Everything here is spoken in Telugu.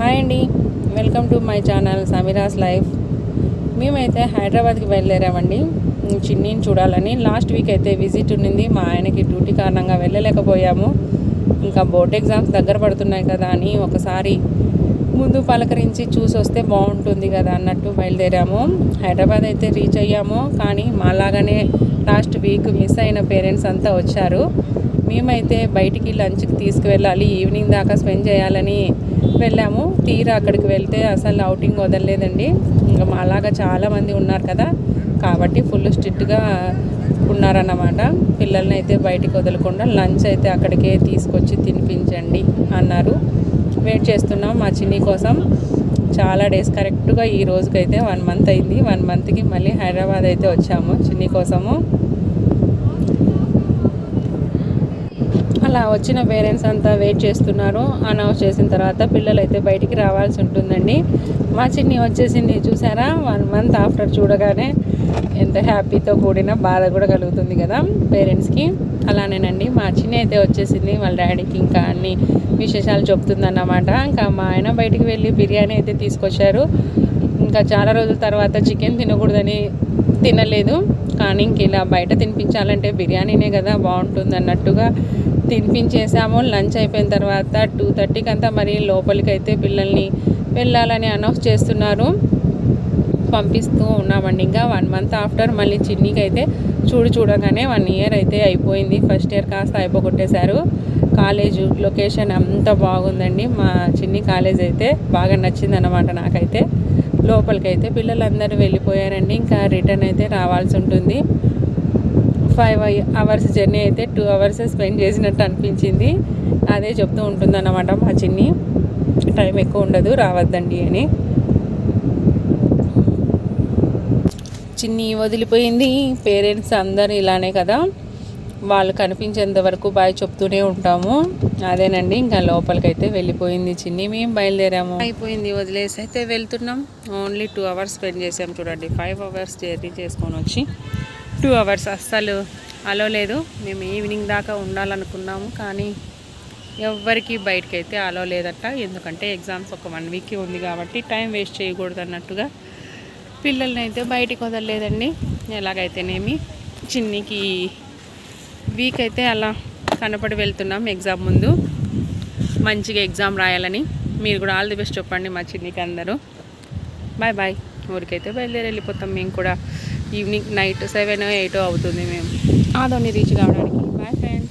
హాయ్ అండి, welcome to my channel Sameera's life. మేమైతే హైదరాబాద్కి బయలుదేరామండి చిన్నీని చూడాలని. లాస్ట్ వీక్ అయితే విజిట్ ఉన్నింది, మా ఆయనకి డ్యూటీ కారణంగా వెళ్ళలేకపోయాము. ఇంకా బోర్డ్ ఎగ్జామ్స్ దగ్గర పడుతున్నాయి కదా అని ఒకసారి ముందు పలకరించి చూసి వస్తే బాగుంటుంది కదా అన్నట్టు బయలుదేరాము. హైదరాబాద్ అయితే రీచ్ అయ్యాము, కానీ మాలాగానే లాస్ట్ వీక్ మిస్ అయిన పేరెంట్స్ అంతా వచ్చారు. మేమైతే బయటికి లంచ్కి తీసుకువెళ్ళాలి, ఈవినింగ్ దాకా స్పెండ్ చేయాలని వెళ్ళాము. తీరా అక్కడికి వెళ్తే అసలు అవుటింగ్ వదలలేదండి. ఇంకా మాలాగా చాలామంది ఉన్నారు కదా, కాబట్టి ఫుల్ స్ట్రిక్ట్గా ఉన్నారన్నమాట. పిల్లల్ని అయితే బయటికి వదలకుండా లంచ్ అయితే అక్కడికే తీసుకొచ్చి తినిపించండి అన్నారు. వెయిట్ చేస్తున్నాం మా చిన్ని కోసం చాలా డేస్. కరెక్ట్గా ఈ రోజుకైతే 1 మంత్ అయింది. 1 మంత్కి మళ్ళీ హైదరాబాద్ అయితే వచ్చాము చిన్ని కోసము. అలా వచ్చిన పేరెంట్స్ అంతా వెయిట్ చేస్తున్నారు. అనౌన్స్ చేసిన తర్వాత పిల్లలు అయితే బయటికి రావాల్సి ఉంటుందండి. మా చిన్ని వచ్చేసింది, చూసారా? 1 మంత్ ఆఫ్టర్ చూడగానే ఎంత హ్యాపీతో కూడిన బాధ కూడా కలుగుతుంది కదా పేరెంట్స్కి. అలానేనండి, మా చిన్ని అయితే వచ్చేసింది. వాళ్ళ డాడీకి ఇంకా అన్ని విశేషాలు చెప్తుందన్నమాట. ఇంకా మా ఆయన బయటికి వెళ్ళి బిర్యానీ అయితే తీసుకొచ్చారు. ఇంకా చాలా రోజుల తర్వాత చికెన్ తినకూడదని తినలేదు, కానీ ఇంక ఇలా బయట తినిపించాలంటే బిర్యానీనే కదా బాగుంటుంది అన్నట్టుగా తినిపించేసాము. లంచ్ అయిపోయిన తర్వాత 2:30కి అంతా మరి లోపలికి అయితే పిల్లల్ని వెళ్ళాలని అనౌన్స్ చేస్తున్నారు. పంపిస్తూ ఉన్నామండి. ఇంకా 1 మంత్ ఆఫ్టర్ మళ్ళీ చిన్నికి అయితే చూడగానే 1 ఇయర్ అయితే అయిపోయింది. ఫస్ట్ ఇయర్ కాస్త అయిపోగొట్టేశారు. కాలేజు లొకేషన్ అంత బాగుందండి. మా చిన్ని కాలేజ్ అయితే బాగా నచ్చింది అన్నమాట నాకైతే. లోపలికైతే పిల్లలందరూ వెళ్ళిపోయారండి. ఇంకా రిటర్న్ అయితే రావాల్సి ఉంటుంది. 5 అవర్స్ జర్నీ అయితే 2 అవర్స్ స్పెండ్ చేసినట్టు అనిపించింది. అదే చెప్తూ ఉంటుందన్నమాట మా చిన్ని, టైం ఎక్కువ ఉండదు రావద్దండి అని. చిన్ని వదిలిపోయింది. పేరెంట్స్ అందరూ ఇలానే కదా, వాళ్ళు కనిపించేంత వరకు బాయ్ చెప్తూనే ఉంటాము. అదేనండి, ఇంకా లోపలికైతే వెళ్ళిపోయింది చిన్ని. మేము బయలుదేరాము, అయిపోయింది, వదిలేసి అయితే వెళ్తున్నాం. ఓన్లీ 2 అవర్స్ స్పెండ్ చేసాం చూడండి. 5 అవర్స్ జర్నీ చేసుకొని వచ్చి 2 అవర్స్ అస్సలు అలో లేదు. మేము ఈవినింగ్ దాకా ఉండాలనుకున్నాము, కానీ ఎవ్వరికి బయటకు అయితే అలో లేదట. ఎందుకంటే ఎగ్జామ్స్ ఒక 1 వీక్కి ఉంది కాబట్టి టైం వేస్ట్ చేయకూడదు అన్నట్టుగా పిల్లల్ని అయితే బయటికి వదలలేదండి. ఎలాగైతేనేమి చిన్నికి వీక్ అయితే అలా కనపడి వెళ్తున్నాం ఎగ్జామ్ ముందు. మంచిగా ఎగ్జామ్ రాయాలని. మీరు కూడా ఆల్ ది బెస్ట్ చెప్పండి మా చిన్నికి అందరూ. Bye bye. ఊరికైతే బయలుదేరి వెళ్ళిపోతాం మేము కూడా. ఈవినింగ్ నైట్ 7 8 అవుతుంది మేము ఆదోని రీచ్ కావడానికి. Bye friends.